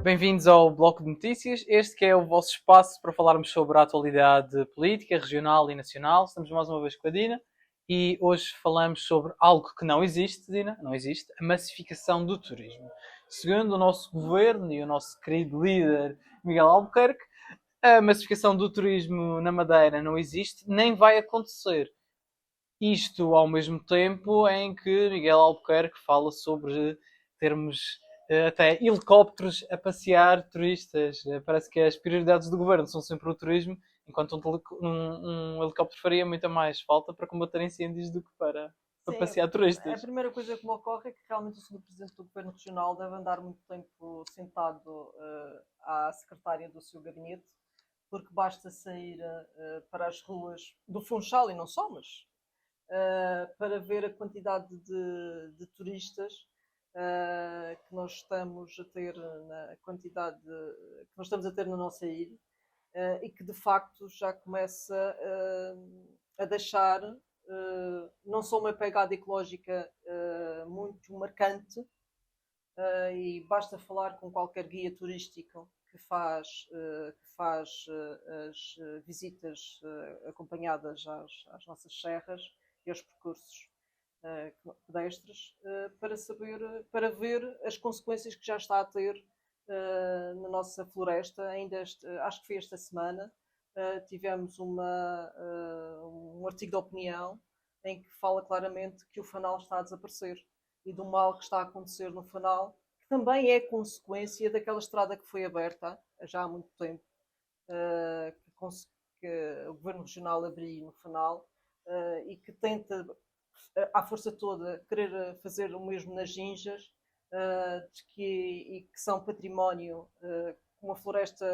Bem-vindos ao Bloco de Notícias. Este que é o vosso espaço para falarmos sobre a atualidade política, regional e nacional. Estamos mais uma vez com a Dina e hoje falamos sobre algo que não existe, Dina, não existe, a massificação do turismo. Segundo o nosso governo e o nosso querido líder Miguel Albuquerque, a massificação do turismo na Madeira não existe, nem vai acontecer. Isto ao mesmo tempo em que Miguel Albuquerque fala sobre termos até helicópteros a passear turistas. Parece que as prioridades do governo são sempre o turismo, enquanto um helicóptero faria muita mais falta para combater incêndios do que para Sim, passear a turistas. primeira coisa que me ocorre é que realmente o Sr. Presidente do Governo Regional deve andar muito tempo sentado à secretária do seu gabinete, porque basta sair para as ruas do Funchal e não só, mas para ver a quantidade de turistas que nós estamos a ter na quantidade que nós estamos a ter na nossa ilha e que de facto já começa a deixar não só uma pegada ecológica muito marcante, e basta falar com qualquer guia turístico que faz as visitas acompanhadas às nossas serras e aos percursos pedestres para ver as consequências que já está a ter na nossa floresta. Acho que foi esta semana, tivemos um artigo de opinião em que fala claramente que o fanal está a desaparecer e do mal que está a acontecer no fanal, que também é consequência daquela estrada que foi aberta já há muito tempo, que o Governo Regional abriu no fanal, e que tenta, à força toda, querer fazer o mesmo nas Ginjas, e que são património, uma floresta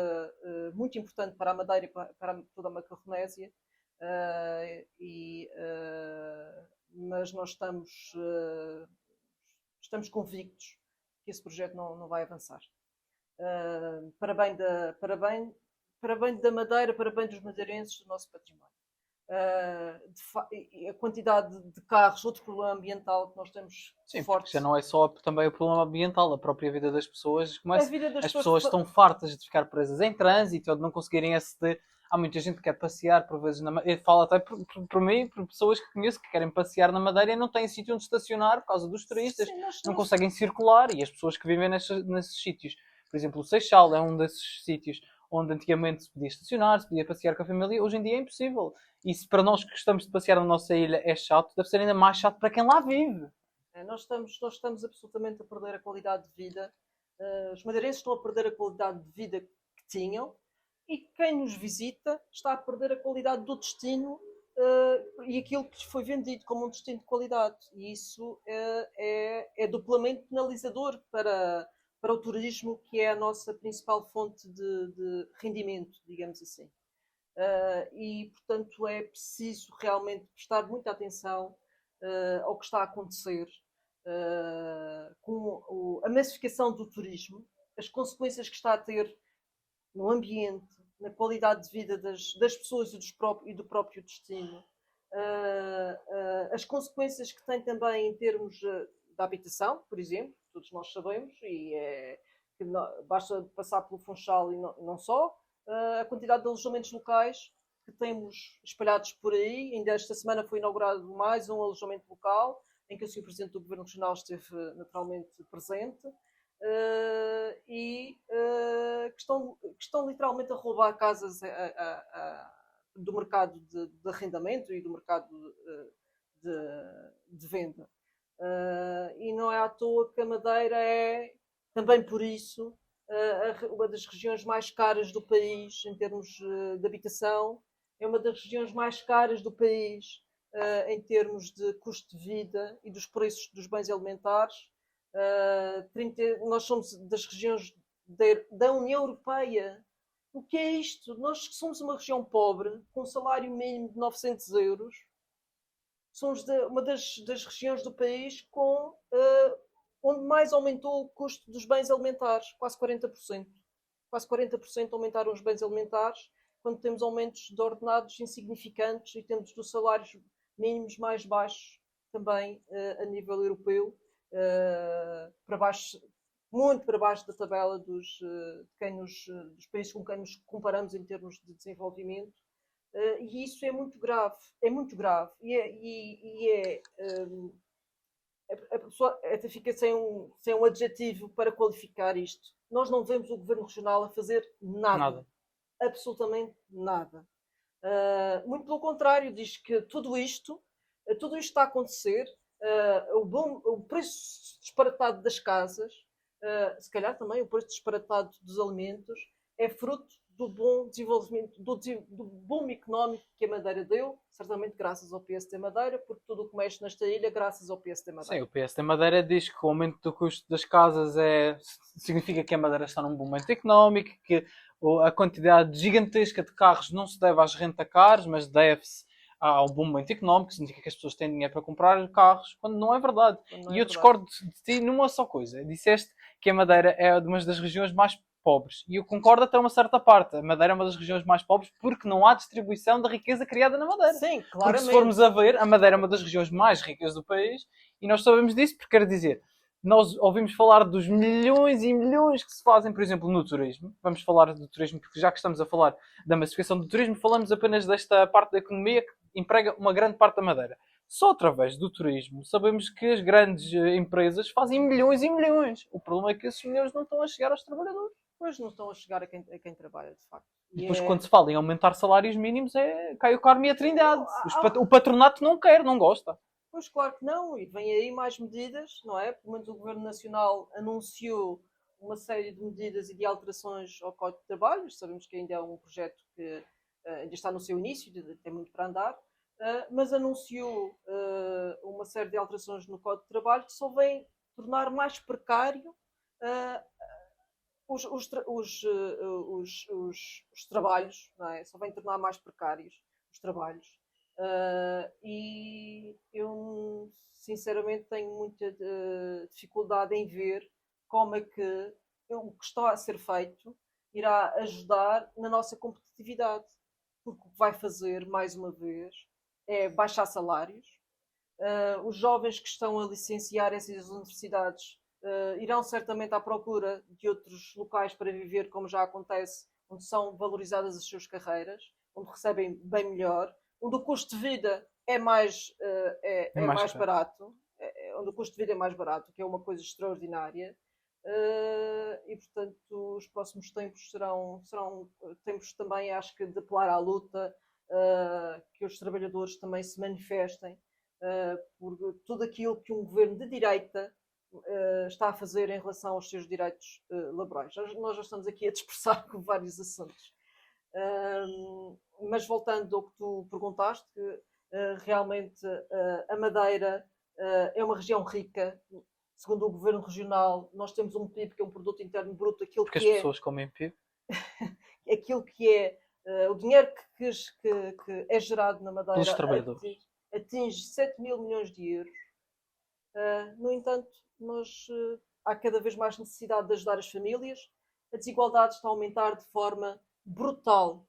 muito importante para a Madeira e para toda a Macarronésia, mas nós estamos convictos que esse projeto não vai avançar. Para bem da Madeira, para bem dos madeirenses, do nosso património. A quantidade de carros, outro problema ambiental que nós temos Sim, porque já forte. não é só também o problema ambiental, a própria vida das pessoas A começa. vida das As pessoas. pessoas estão fartas de ficar presas em trânsito ou de não conseguirem aceder. Há muita gente que quer passear por vezes na Madeira. Eu falo até por mim, por pessoas que conheço que querem passear na Madeira e não têm sítio onde estacionar por causa dos turistas, Sim, não conseguem circular. E as pessoas que vivem nesses sítios, por exemplo, o Seixal é um desses sítios onde antigamente se podia estacionar, se podia passear com a família, hoje em dia é impossível. E se para nós que gostamos de passear na nossa ilha é chato, deve ser ainda mais chato para quem lá vive. Nós estamos absolutamente a perder a qualidade de vida. Os madeirenses estão a perder a qualidade de vida que tinham, e quem nos visita está a perder a qualidade do destino e aquilo que foi vendido como um destino de qualidade. E isso é duplamente penalizador para o turismo, que é a nossa principal fonte de rendimento, digamos assim. E, portanto, é preciso realmente prestar muita atenção ao que está a acontecer com a massificação do turismo, as consequências que está a ter no ambiente, na qualidade de vida das pessoas e do próprio destino, as consequências que tem também em termos da habitação, por exemplo, todos nós sabemos, que basta passar pelo Funchal e não só, a quantidade de alojamentos locais que temos espalhados por aí. Ainda esta semana foi inaugurado mais um alojamento local, em que o Sr. Presidente do Governo Regional esteve naturalmente presente, que estão literalmente a roubar casas do mercado de arrendamento e do mercado de venda. E não é à toa que a Madeira é, também por isso, uma das regiões mais caras do país em termos de habitação, é uma das regiões mais caras do país em termos de custo de vida e dos preços dos bens alimentares. Nós somos das regiões da União Europeia. O que é isto? Nós que somos uma região pobre, com um salário mínimo de 900 euros, somos uma das regiões do país onde mais aumentou o custo dos bens alimentares, quase 40%. Quase 40% aumentaram os bens alimentares, quando temos aumentos de ordenados insignificantes e temos dos salários mínimos mais baixos também a nível europeu, para baixo, muito para baixo da tabela dos países com quem nos comparamos em termos de desenvolvimento. E isso é muito grave, a pessoa até fica sem um adjetivo para qualificar isto. Nós não vemos o governo regional a fazer nada. Absolutamente nada. Muito pelo contrário, diz que tudo isto está a acontecer. O preço disparatado das casas, se calhar também o preço disparatado dos alimentos, é fruto do bom desenvolvimento, do boom económico que a Madeira deu, certamente graças ao PSD Madeira, porque tudo o que mexe nesta ilha graças ao PSD Madeira. Sim, o PSD Madeira diz que o aumento do custo das casas significa que a Madeira está num bom momento económico, que a quantidade gigantesca de carros não se deve às renta-cars, mas deve-se ao bom momento económico, significa que as pessoas têm dinheiro para comprar carros, quando não é verdade. E eu discordo de ti numa só coisa. Disseste que a Madeira é uma das regiões mais pobres. E eu concordo até uma certa parte. A Madeira é uma das regiões mais pobres porque não há distribuição da riqueza criada na Madeira. Sim, claramente. Porque se formos a ver, a Madeira é uma das regiões mais ricas do país e nós sabemos disso porque quer dizer, nós ouvimos falar dos milhões e milhões que se fazem, por exemplo, no turismo. Vamos falar do turismo porque já que estamos a falar da massificação do turismo, falamos apenas desta parte da economia que emprega uma grande parte da Madeira. Só através do turismo sabemos que as grandes empresas fazem milhões e milhões. O problema é que esses milhões não estão a chegar aos trabalhadores. Pois não estão a chegar a quem trabalha, de facto. E depois, quando se fala em aumentar salários mínimos, cai o Carmo e a Trindade. O patronato não quer, não gosta. Pois claro que não, e vem aí mais medidas, não é? Pelo menos o Governo Nacional anunciou uma série de medidas e de alterações ao Código de Trabalho. Sabemos que ainda é um projeto que ainda está no seu início, tem muito para andar, mas anunciou uma série de alterações no Código de Trabalho que só vem tornar mais precário os trabalhos, não é? Só vem tornar mais precários os trabalhos. E eu, sinceramente, tenho muita dificuldade em ver como é que o que está a ser feito irá ajudar na nossa competitividade. Porque o que vai fazer, mais uma vez, é baixar salários. Os jovens que estão a licenciar essas universidades irão certamente à procura de outros locais para viver, como já acontece, onde são valorizadas as suas carreiras, onde recebem bem melhor, onde o custo de vida é mais barato, onde o custo de vida é mais barato, que é uma coisa extraordinária. E portanto os próximos tempos serão tempos também, acho que, de apelar à luta, que os trabalhadores também se manifestem por tudo aquilo que um governo de direita está a fazer em relação aos seus direitos laborais. Nós já estamos aqui a dispersar com vários assuntos. Mas voltando ao que tu perguntaste, realmente a Madeira é uma região rica. Segundo o Governo Regional, nós temos um PIB, que é um produto interno bruto, porque as pessoas comem PIB. Aquilo que é o dinheiro que é gerado na Madeira pelos trabalhadores atinge 7 mil milhões de euros. No entanto, há cada vez mais necessidade de ajudar as famílias. A desigualdade está a aumentar de forma brutal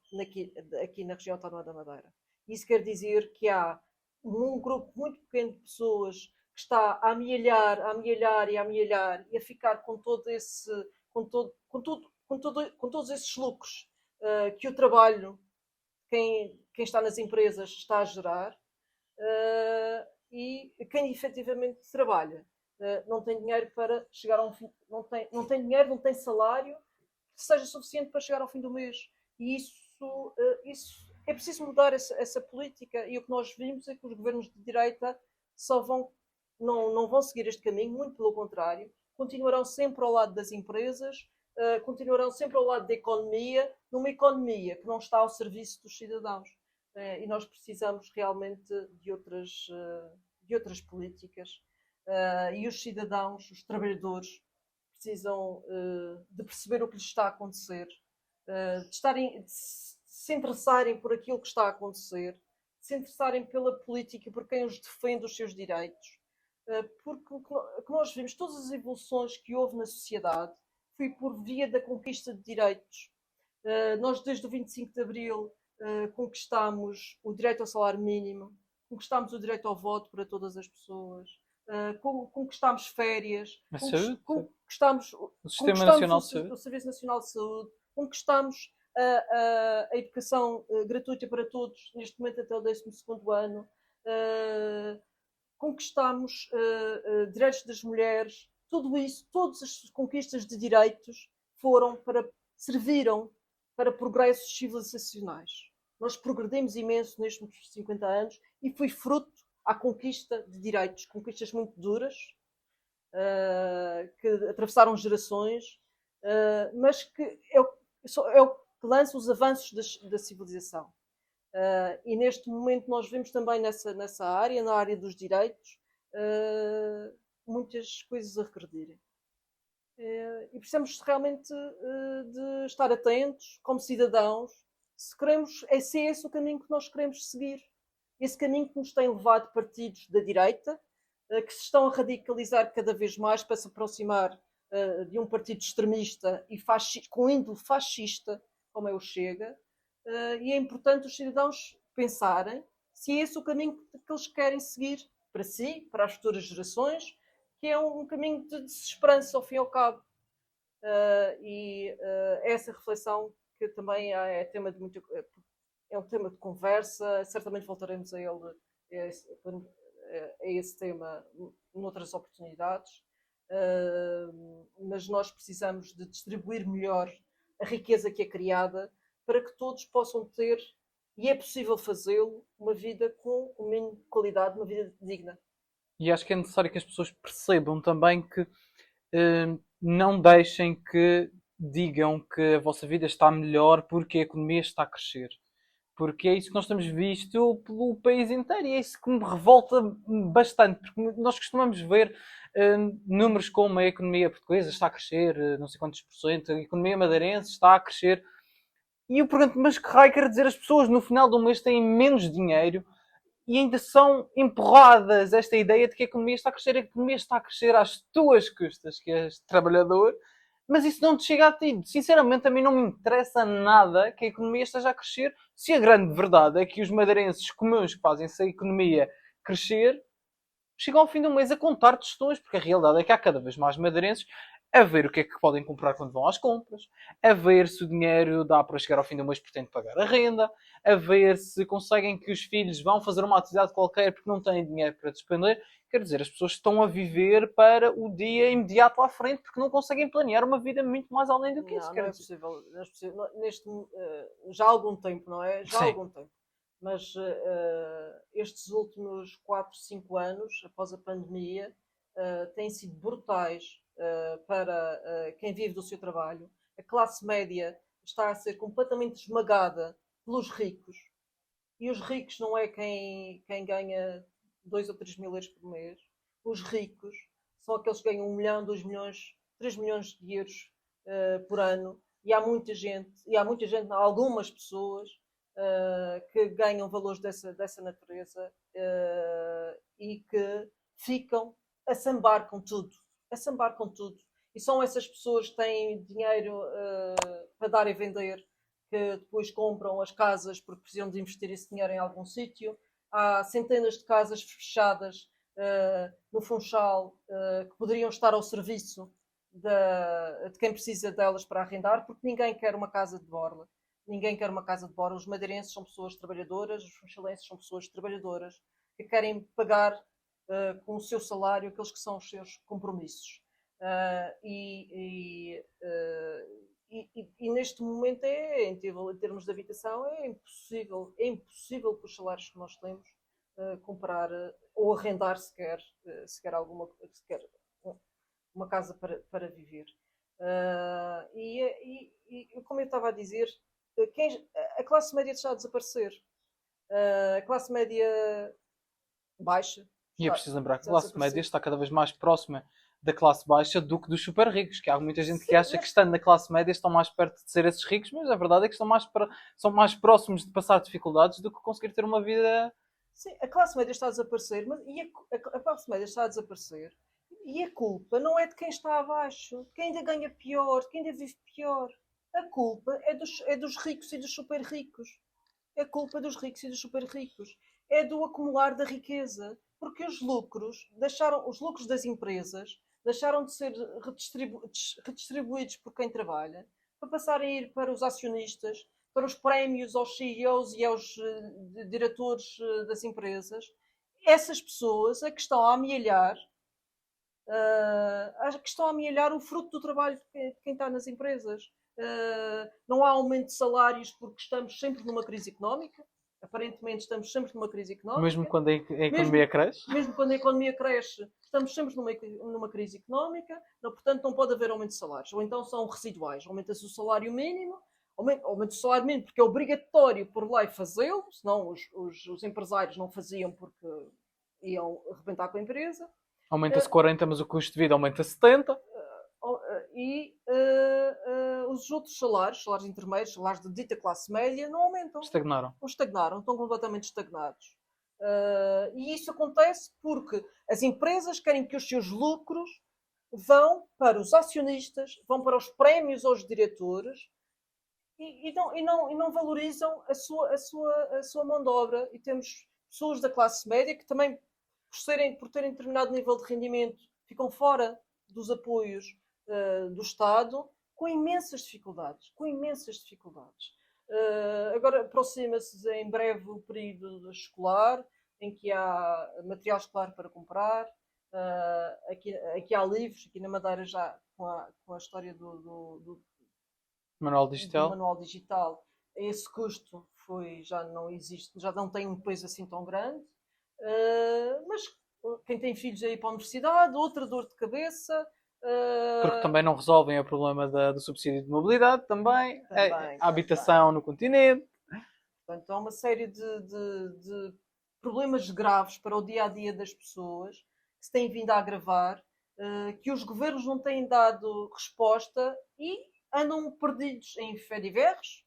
aqui na região autónoma da Madeira. Isso quer dizer que há um grupo muito pequeno de pessoas que está a amealhar e a ficar com todos esses lucros que o trabalho, quem está nas empresas, está a gerar, e quem efetivamente trabalha não tem dinheiro para chegar a um fim, não tem dinheiro, não tem salário que seja suficiente para chegar ao fim do mês. E isso é preciso mudar essa política, e o que nós vimos é que os governos de direita não vão seguir este caminho, muito pelo contrário, continuarão sempre ao lado das empresas, continuarão sempre ao lado da economia, numa economia que não está ao serviço dos cidadãos. E nós precisamos realmente de outras políticas, e os cidadãos, os trabalhadores, precisam de perceber o que lhes está a acontecer, de se interessarem por aquilo que está a acontecer, de se interessarem pela política, por quem os defende os seus direitos, porque o que nós vimos, todas as evoluções que houve na sociedade, foi por via da conquista de direitos. Nós, desde o 25 de Abril, conquistámos o direito ao salário mínimo, conquistámos o direito ao voto para todas as pessoas, conquistámos férias, A saúde, conquistámos o Sistema Nacional de Saúde. o Serviço Nacional de Saúde, conquistámos a educação gratuita para todos, neste momento até o 12º ano, conquistámos direitos das mulheres, tudo isso, todas as conquistas de direitos serviram para progressos civilizacionais. Nós progredimos imenso nestes 50 anos e foi fruto à conquista de direitos, conquistas muito duras, que atravessaram gerações, mas que é o que lança os avanços da civilização. E neste momento nós vemos também nessa área, na área dos direitos, muitas coisas a regredirem. E precisamos realmente de estar atentos como cidadãos, se queremos, se é esse o caminho que nós queremos seguir. Esse caminho que nos tem levado partidos da direita, que se estão a radicalizar cada vez mais para se aproximar de um partido extremista e com índole fascista, como é o Chega, e é importante os cidadãos pensarem se é esse o caminho que eles querem seguir para si, para as futuras gerações, que é um caminho de desesperança, ao fim e ao cabo. Essa reflexão, que também é tema de muito... É um tema de conversa, certamente voltaremos a ele, a esse tema, noutras oportunidades, mas nós precisamos de distribuir melhor a riqueza que é criada para que todos possam ter, e é possível fazê-lo, uma vida com o mínimo de qualidade, uma vida digna. E acho que é necessário que as pessoas percebam também que não deixem que digam que a vossa vida está melhor porque a economia está a crescer. Porque é isso que nós temos visto pelo país inteiro e é isso que me revolta bastante. Porque nós costumamos ver números como a economia portuguesa está a crescer, não sei quantos por cento, a economia madeirense está a crescer. E eu pergunto, mas que raio quer dizer? As pessoas no final do mês têm menos dinheiro e ainda são empurradas esta ideia de que a economia está a crescer. A economia está a crescer às tuas custas, que és trabalhador, mas isso não te chega a ti. Sinceramente, a mim não me interessa nada que a economia esteja a crescer, se a grande verdade é que os madeirenses comuns que fazem essa economia crescer chegam ao fim do mês a contar tostões, porque a realidade é que há cada vez mais madeirenses a ver o que é que podem comprar quando vão às compras, a ver se o dinheiro dá para chegar ao fim do mês porque têm de pagar a renda, a ver se conseguem que os filhos vão fazer uma atividade qualquer porque não têm dinheiro para despender. Quer dizer, as pessoas estão a viver para o dia imediato à frente porque não conseguem planear uma vida muito mais além do que isso. Não é possível. Já há algum tempo, não é? Já há Sim. algum tempo. Mas estes últimos 4, 5 anos, após a pandemia, têm sido brutais para quem vive do seu trabalho. A classe média está a ser completamente esmagada pelos ricos. E os ricos não é quem ganha 2 ou 3 mil euros por mês. Os ricos são aqueles que ganham 1 milhão, 2 milhões, 3 milhões de euros por ano. E há muita gente, algumas pessoas, que ganham valores dessa natureza e que ficam a sambar com tudo. A sambar com tudo. E são essas pessoas que têm dinheiro para dar e vender, que depois compram as casas porque precisam de investir esse dinheiro em algum sítio. Há centenas de casas fechadas no Funchal que poderiam estar ao serviço de quem precisa delas para arrendar, porque ninguém quer uma casa de borla. Ninguém quer uma casa de borla. Os madeirenses são pessoas trabalhadoras, os funchalenses são pessoas trabalhadoras que querem pagar com o seu salário aqueles que são os seus compromissos. E neste momento em termos de habitação é impossível com os salários que nós temos comprar ou arrendar sequer uma casa para viver. Como eu estava a dizer, a classe média está a desaparecer. A classe média baixa. E é preciso lembrar que a classe média está cada vez mais próxima da classe baixa do que dos super ricos, que há muita gente que acha que estando na classe média estão mais perto de ser esses ricos, mas a verdade é que são mais próximos de passar dificuldades do que conseguir ter uma vida... Sim, a classe média está a desaparecer, a classe média está a desaparecer e a culpa não é de quem está abaixo, de quem ainda ganha pior, de quem ainda vive pior. A culpa é dos ricos e dos super ricos. É culpa dos ricos e dos super ricos. É do acumular da riqueza. Porque os lucros das empresas deixaram de ser redistribuídos por quem trabalha para passarem a ir para os acionistas, para os prémios aos CEOs e aos diretores das empresas. Essas pessoas é que estão a amealhar o fruto do trabalho de quem está nas empresas. Não há aumento de salários porque estamos sempre numa crise económica. Aparentemente estamos sempre numa crise económica. Mesmo quando a economia cresce? Mesmo quando a economia cresce, estamos sempre numa crise económica. Portanto, não pode haver aumento de salários. Ou então são residuais. Aumenta-se o salário mínimo. Aumenta o salário mínimo porque é obrigatório por lei fazê-lo. Senão os empresários não faziam porque iam arrebentar com a empresa. Aumenta-se 40, mas o custo de vida aumenta 70. E os outros salários intermédios, salários de dita classe média, não aumentam. Estagnaram, estão completamente estagnados. E isso acontece porque as empresas querem que os seus lucros vão para os acionistas, vão para os prémios aos diretores e não valorizam a sua mão de obra. E temos pessoas da classe média que também, por terem determinado nível de rendimento, ficam fora dos apoios do Estado, com imensas dificuldades. Agora aproxima-se em breve o período escolar, em que há material escolar para comprar. Aqui há livros, aqui na Madeira já com a história do manual digital. Esse custo já não existe, já não tem um peso assim tão grande. Mas quem tem filhos aí para a universidade, outra dor de cabeça. Porque também não resolvem o problema do subsídio de mobilidade, também a habitação no continente. Portanto, há uma série de problemas graves para o dia-a-dia das pessoas que se têm vindo a agravar, que os governos não têm dado resposta e andam perdidos em fediverres.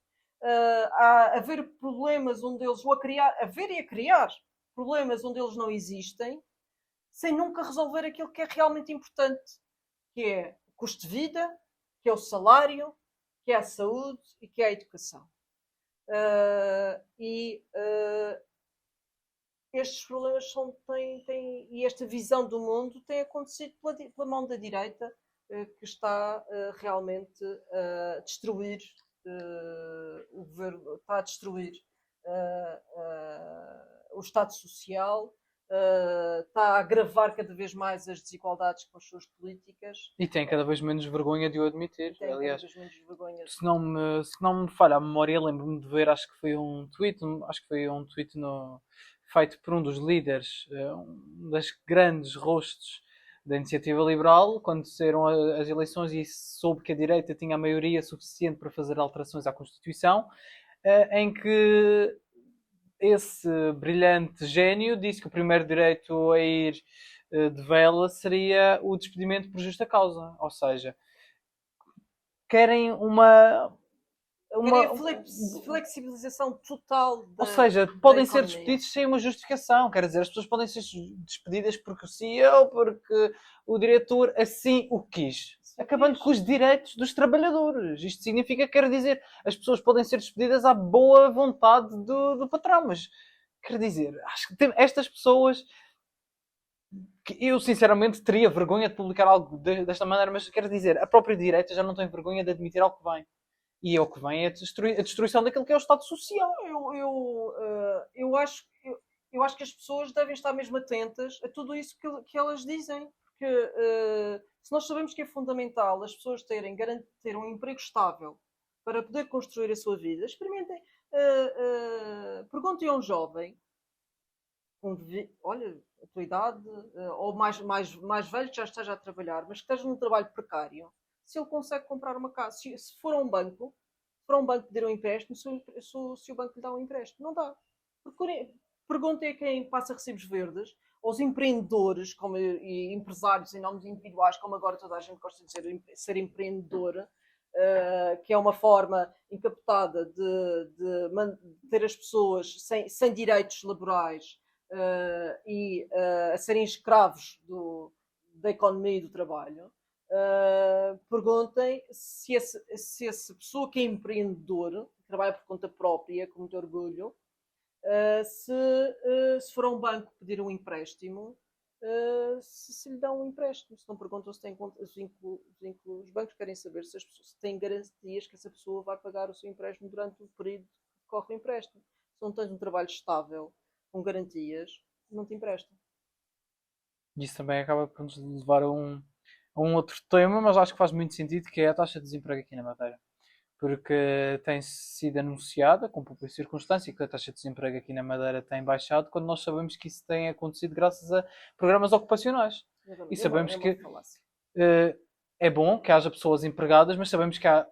A haver problemas onde eles, a criar problemas onde eles não existem, sem nunca resolver aquilo que é realmente importante, que é o custo de vida, que é o salário, que é a saúde e que é a educação. Estes problemas e esta visão do mundo tem acontecido pela mão da direita, que está realmente a destruir o governo, está a destruir o Estado Social, está a agravar cada vez mais as desigualdades com as suas políticas. E tem cada vez menos vergonha de o admitir. Aliás, cada vez menos vergonha. Se não me falha a memória, lembro-me de ver, acho que foi um tweet feito por um dos líderes, um das grandes rostos da Iniciativa Liberal, quando saíram as eleições e soube que a direita tinha a maioria suficiente para fazer alterações à Constituição, em que esse brilhante gênio disse que o primeiro direito a ir de vela seria o despedimento por justa causa. Ou seja, querem uma flexibilização total ou seja, podem ser despedidos sem uma justificação. Quer dizer, as pessoas podem ser despedidas porque o CEO, porque o diretor assim o quis. Acabando com os direitos dos trabalhadores. Isto significa, quer dizer, as pessoas podem ser despedidas à boa vontade do patrão. Mas, quer dizer, acho que estas pessoas... que eu, sinceramente, teria vergonha de publicar algo desta maneira. Mas, quer dizer, a própria direita já não tem vergonha de admitir algo que vem. E o que vem é a destruição daquilo que é o Estado Social. Eu acho que as pessoas devem estar mesmo atentas a tudo isso que elas dizem. Porque se nós sabemos que é fundamental as pessoas ter um emprego estável para poder construir a sua vida, experimentem. Perguntem a um jovem, olha, a tua idade, ou mais velho que já esteja a trabalhar, mas que esteja num trabalho precário, se ele consegue comprar uma casa. Se for a um banco pedir um empréstimo, se o banco lhe dá um empréstimo. Não dá. Perguntem a quem passa recibos verdes, aos empreendedores e empresários em nomes individuais, como agora toda a gente gosta de dizer, ser empreendedor, que é uma forma encapotada de ter as pessoas sem direitos laborais e a serem escravos da economia e do trabalho. Perguntem se essa pessoa que é empreendedor, que trabalha por conta própria, com muito orgulho, Se for a um banco pedir um empréstimo, se lhe dão um empréstimo. Se não perguntam se tem conta, os bancos querem saber se as pessoas se têm garantias que essa pessoa vai pagar o seu empréstimo durante o período que decorre o empréstimo. Se não tens um trabalho estável, com garantias, não te emprestam. Isso também acaba por nos levar a um outro tema, mas acho que faz muito sentido, que é a taxa de desemprego aqui na Madeira. Porque tem sido anunciada, com pouca circunstância, que a taxa de desemprego aqui na Madeira tem baixado, quando nós sabemos que isso tem acontecido graças a programas ocupacionais. E sabemos É uma que falácia. é bom que haja pessoas empregadas, mas sabemos que há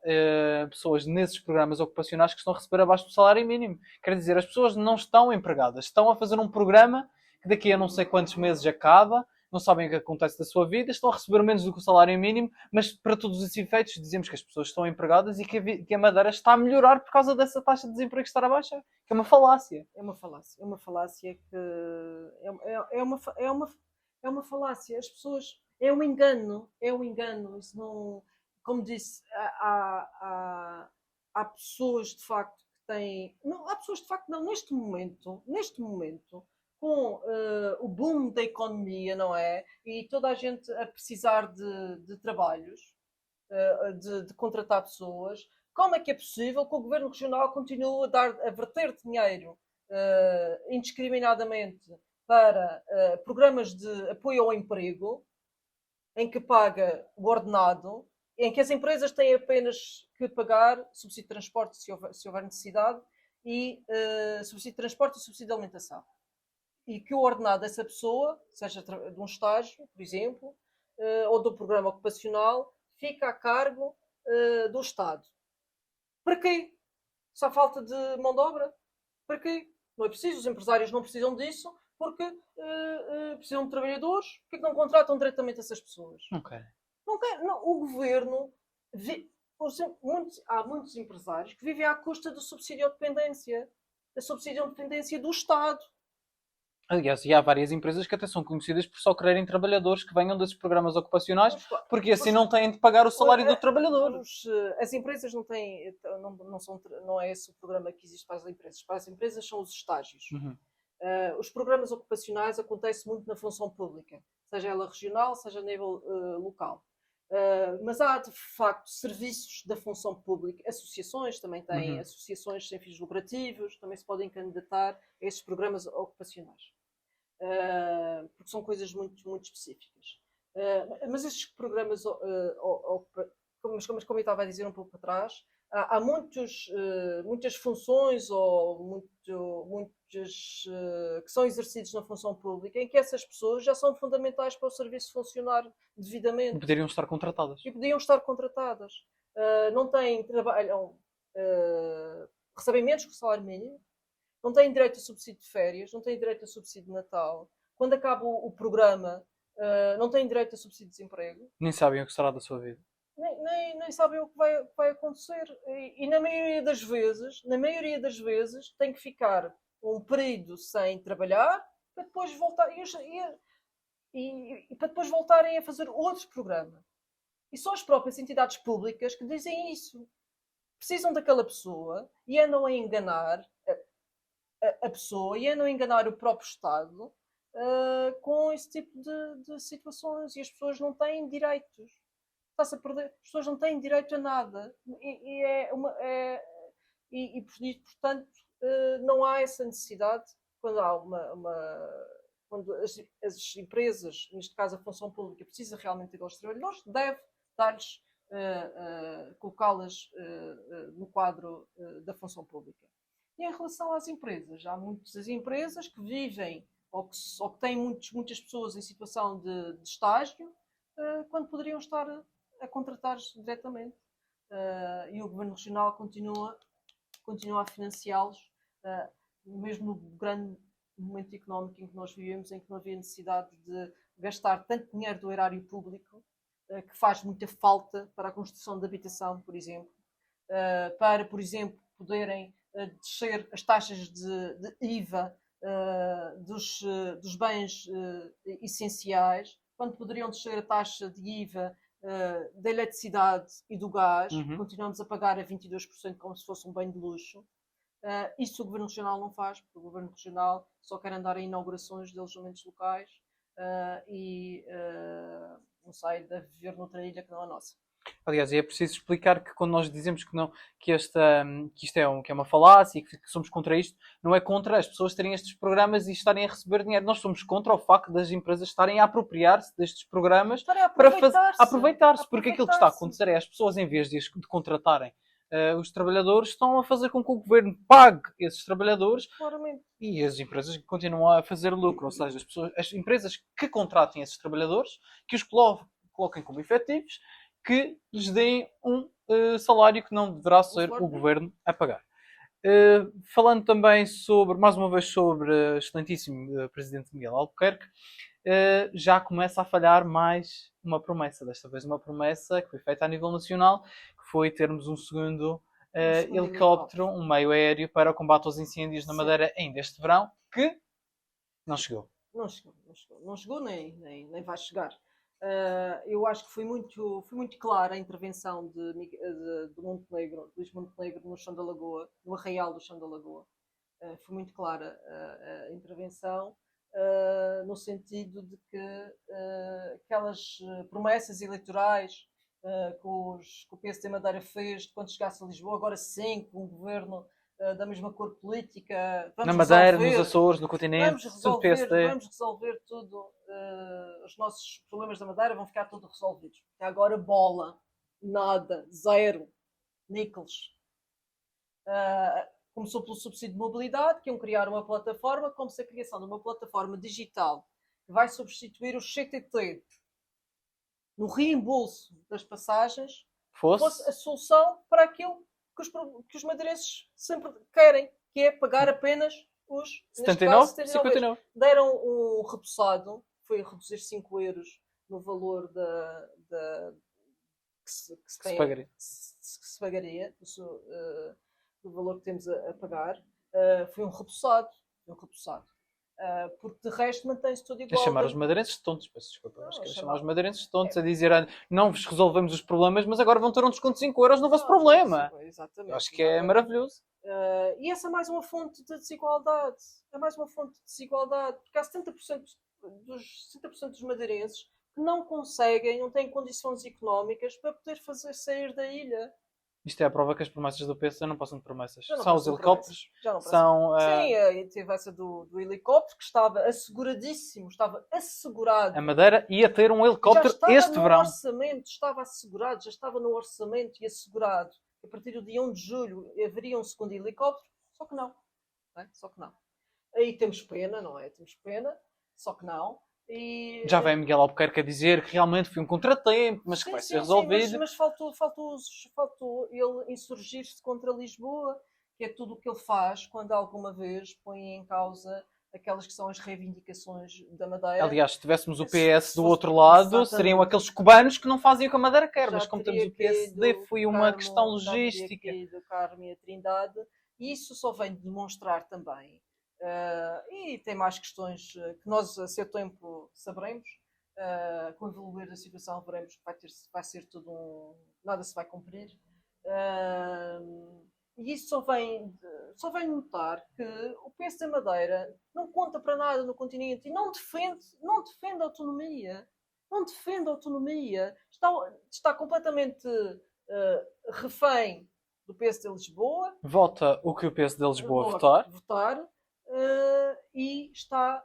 pessoas nesses programas ocupacionais que estão a receber abaixo do salário mínimo. Quer dizer, as pessoas não estão empregadas, estão a fazer um programa que daqui a não sei quantos meses acaba, não sabem o que acontece da sua vida, estão a receber menos do que o salário mínimo, mas para todos os efeitos dizemos que as pessoas estão empregadas e que a Madeira está a melhorar por causa dessa taxa de desemprego estar a baixa, que é uma falácia. É uma falácia. É uma falácia que é uma falácia. As pessoas. É um engano. É um engano. Isso não. Como disse, há pessoas de facto que têm. Não, há pessoas de facto, não, neste momento, com o boom da economia, não é? E toda a gente a precisar de trabalhos, de contratar pessoas. Como é que é possível que o Governo Regional continue a verter dinheiro indiscriminadamente para programas de apoio ao emprego, em que paga o ordenado, em que as empresas têm apenas que pagar subsídio de transporte, se houver necessidade, e subsídio de transporte e subsídio de alimentação. E que o ordenado dessa pessoa, seja de um estágio, por exemplo, ou do programa ocupacional, fica a cargo do Estado. Para quê? Só falta de mão de obra? Para quê? Não é preciso, os empresários não precisam disso porque precisam de trabalhadores. Por que não contratam diretamente essas pessoas? Não querem. Não quer, não, o governo. Há muitos empresários que vivem à custa do subsídio de dependência. Da subsídio de dependência do Estado. Aliás, e há várias empresas que até são conhecidas por só quererem trabalhadores que venham desses programas ocupacionais, porque assim não têm de pagar o salário do trabalhador. As empresas não têm, não é esse o programa que existe para as empresas. Para as empresas são os estágios. Uhum. Os programas ocupacionais acontecem muito na função pública, seja ela regional, seja a nível local. Mas há, de facto, serviços da função pública, associações também têm, associações sem fins lucrativos, também se podem candidatar a esses programas ocupacionais. Porque são coisas muito, muito específicas. Mas estes programas, como eu estava a dizer um pouco atrás, há muitas funções ou muitas que são exercidos na função pública em que essas pessoas já são fundamentais para o serviço funcionar devidamente. E poderiam estar contratadas. Não têm, trabalham, recebem menos que o salário mínimo, não têm direito a subsídio de férias, não têm direito a subsídio de Natal. Quando acaba o programa, não têm direito a subsídio de desemprego. Nem sabem o que será da sua vida. Nem sabem o que vai acontecer. E na maioria das vezes, tem que ficar um período sem trabalhar para depois voltar e para depois voltarem a fazer outro programa. E são as próprias entidades públicas que dizem isso. Precisam daquela pessoa e andam a enganar a pessoa e andam a enganar o próprio Estado com esse tipo de situações. E as pessoas não têm direitos. Está-se a perder. As pessoas não têm direito a nada. Portanto, não há essa necessidade quando há quando as empresas, neste caso a função pública, precisa realmente daqueles trabalhadores, deve dar-lhes, colocá-las no quadro da função pública. E em relação às empresas, há muitas empresas que vivem ou que têm muitas pessoas em situação de estágio, quando poderiam estar a contratar diretamente. E o Governo Regional continua a financiá-los, mesmo no grande momento económico em que nós vivemos, em que não havia necessidade de gastar tanto dinheiro do erário público, que faz muita falta para a construção de habitação, por exemplo, para, por exemplo, poderem descer as taxas de IVA dos bens essenciais, quando poderiam descer a taxa de IVA da eletricidade e do gás. Continuamos a pagar a 22% como se fosse um bem de luxo. Isso o Governo Regional não faz, porque o Governo Regional só quer andar em inaugurações de alojamentos locais não sai de viver noutra ilha que não a nossa. Aliás, é preciso explicar que quando nós dizemos que, não, que isto que é uma falácia e que somos contra isto, não é contra as pessoas terem estes programas e estarem a receber dinheiro. Nós somos contra o facto das empresas estarem a apropriar-se destes programas para aproveitar-se. Porque aquilo que está a acontecer é as pessoas, em vez de contratarem os trabalhadores, estão a fazer com que o governo pague esses trabalhadores. Claramente. E as empresas continuam a fazer lucro. Ou seja, as empresas que contratem esses trabalhadores, que os coloquem como efetivos, que lhes deem um salário que não deverá ser o governo a pagar. Falando também mais uma vez sobre o excelentíssimo Presidente Miguel Albuquerque, já começa a falhar mais uma promessa. Desta vez uma promessa que foi feita a nível nacional, que foi termos um segundo helicóptero, um meio aéreo para o combate aos incêndios na Madeira ainda este verão, que não chegou. Não chegou nem vai chegar. Eu acho que foi muito clara a intervenção de Luís Montenegro no Chão da Lagoa, no Arraial do Chão da Lagoa. Foi muito clara a intervenção, no sentido de que aquelas promessas eleitorais que o PSD Madeira fez de quando chegasse a Lisboa, agora sim, com um governo da mesma cor política. Na Madeira, nos Açores, no continente, vamos resolver tudo. Os nossos problemas da Madeira vão ficar todos resolvidos. Até agora, bola, nada, zero, níqueles. Começou pelo subsídio de mobilidade, que iam criar uma plataforma, como se a criação de uma plataforma digital que vai substituir o CTT no reembolso das passagens fosse a solução para aquilo que os madeirenses sempre querem, que é pagar apenas os 79. Deram um repousado, foi reduzir 5 euros no valor que se pagaria, do valor que temos a pagar. Foi um repousado. Porque de resto mantém-se tudo igual. A chamar os madeirenses de tontos, peço desculpa, mas chamar os madeirenses de tontos, a dizer não vos resolvemos os problemas, mas agora vão ter um desconto de 5 euros no vosso problema. Exatamente. Eu acho que é maravilhoso. E essa é mais uma fonte de desigualdade. Porque há 70% dos madeirenses que não têm condições económicas para poder sair da ilha. Isto é a prova que as promessas do PS não passam de promessas. São os helicópteros. Sim, teve essa do helicóptero que estava asseguradíssimo, estava assegurado. A Madeira ia ter um helicóptero este verão. Estava assegurado, já estava no orçamento e assegurado. A partir do dia 1 de julho haveria um segundo helicóptero, só que não. Aí temos pena, não é? Só que não. Já vem Miguel Albuquerque a dizer que realmente foi um contratempo, mas que vai ser resolvido. Mas faltou ele insurgir-se contra Lisboa, que é tudo o que ele faz quando alguma vez põe em causa aquelas que são as reivindicações da Madeira. Aliás, se tivéssemos o PS do outro lado, seriam aqueles cubanos que não fazem o que a Madeira quer, mas como temos o PSD, foi uma questão logística. Do Carmo e a Trindade, e isso só vem demonstrar também. E tem mais questões que nós a seu tempo saberemos. Com o evoluir da situação veremos que vai ser tudo nada se vai cumprir. E isso só vem notar que o PS da Madeira não conta para nada no continente e não defende a autonomia. Está completamente refém do PS de Lisboa. Vota o que o PS de Lisboa votar. E está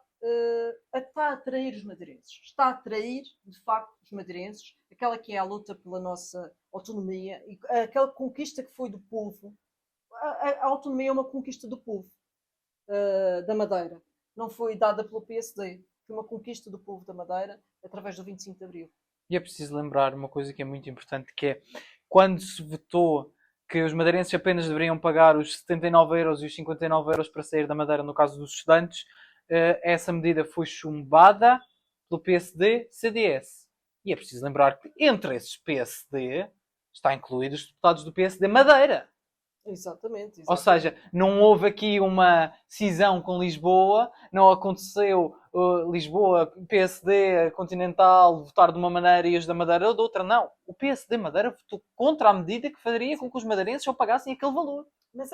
a atrair os madeirenses. Está a atrair, de facto, os madeirenses. Aquela que é a luta pela nossa autonomia e aquela conquista que foi do povo. A autonomia é uma conquista do povo da Madeira. Não foi dada pelo PSD. Foi uma conquista do povo da Madeira através do 25 de Abril. E é preciso lembrar uma coisa que é muito importante, que é quando se votou que os madeirenses apenas deveriam pagar os 79 euros e os 59 euros para sair da Madeira no caso dos estudantes, essa medida foi chumbada pelo PSD-CDS. E é preciso lembrar que entre esses PSD está incluídos os deputados do PSD Madeira. Exatamente, Ou exatamente. seja, não houve aqui uma cisão com Lisboa, não aconteceu Lisboa, PSD, Continental, votar de uma maneira e os da Madeira de outra. Não. O PSD Madeira votou contra a medida que faria com que os madeirenses só pagassem aquele valor. Mas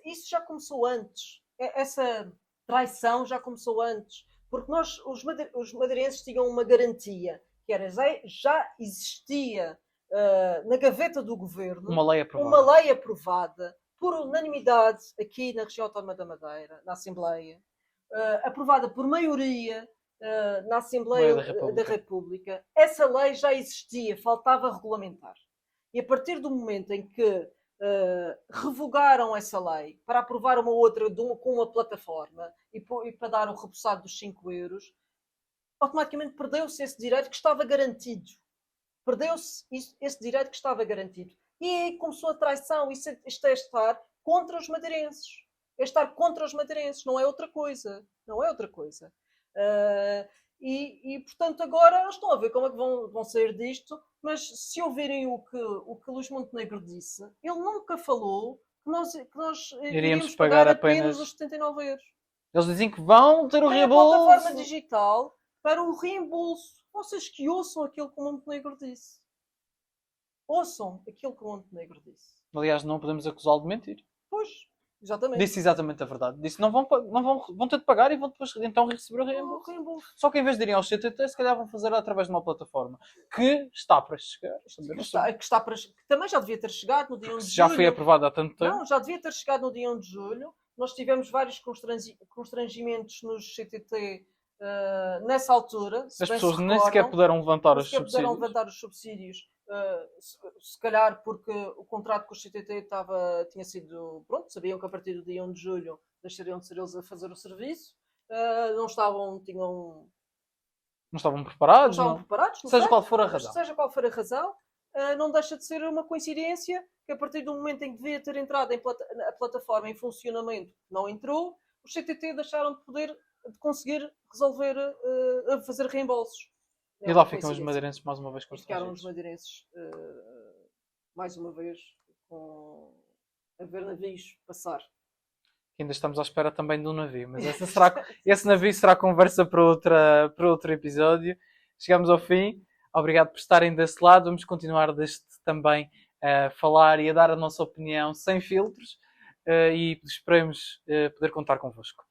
isso já começou antes. Essa traição já começou antes. Porque nós, os madeirenses, tinham uma garantia, que era já existia na gaveta do governo Uma lei aprovada. uma lei aprovada por unanimidade aqui na região autónoma da Madeira, na Assembleia, aprovada por maioria na Assembleia da República. Essa lei já existia, faltava regulamentar. E a partir do momento em que revogaram essa lei para aprovar uma outra com uma plataforma e para dar o repousado dos 5 euros, automaticamente perdeu-se esse direito que estava garantido. Perdeu-se esse direito que estava garantido. E aí começou a traição. Isto é estar contra os madeirenses. É estar contra os madeirenses, não é outra coisa. Não é outra coisa. Portanto, agora estão a ver como é que vão sair disto, mas se ouvirem o que Luís Montenegro disse, ele nunca falou que nós iríamos pagar apenas os 79 euros. Eles dizem que vão ter o reembolso. É a plataforma digital para o reembolso. Vocês que ouçam aquilo que o Montenegro disse. Ouçam aquilo que o Montenegro disse. Aliás, não podemos acusá-lo de mentir. Pois, exatamente. Disse exatamente a verdade. Disse que vão ter de pagar e vão depois então receber o reembolso. Só que em vez de irem ao CTT, se calhar vão fazer através de uma plataforma que está para chegar. Que também já devia ter chegado no dia 1 de julho. Já foi aprovada há tanto tempo. Não, já devia ter chegado no dia 1 de julho. Nós tivemos vários constrangimentos nos CTT nessa altura. As pessoas nem sequer puderam levantar os subsídios. Se calhar porque o contrato com o CTT tinha sido... Pronto, sabiam que a partir do dia 1 de julho deixariam de ser eles a fazer o serviço. Não estavam preparados. Seja qual for a razão. Seja qual for a razão, não deixa de ser uma coincidência que a partir do momento em que devia ter entrado a plataforma em funcionamento, não entrou, os CTT deixaram de conseguir resolver, fazer reembolsos. E lá ficam os madeirenses mais uma vez constrangidos. Ficaram os madeirenses mais uma vez a ver navios passar. Ainda estamos à espera também de um navio, mas esse navio será conversa para outro episódio. Chegamos ao fim. Obrigado por estarem desse lado. Vamos continuar deste também a falar e a dar a nossa opinião sem filtros e esperemos poder contar convosco.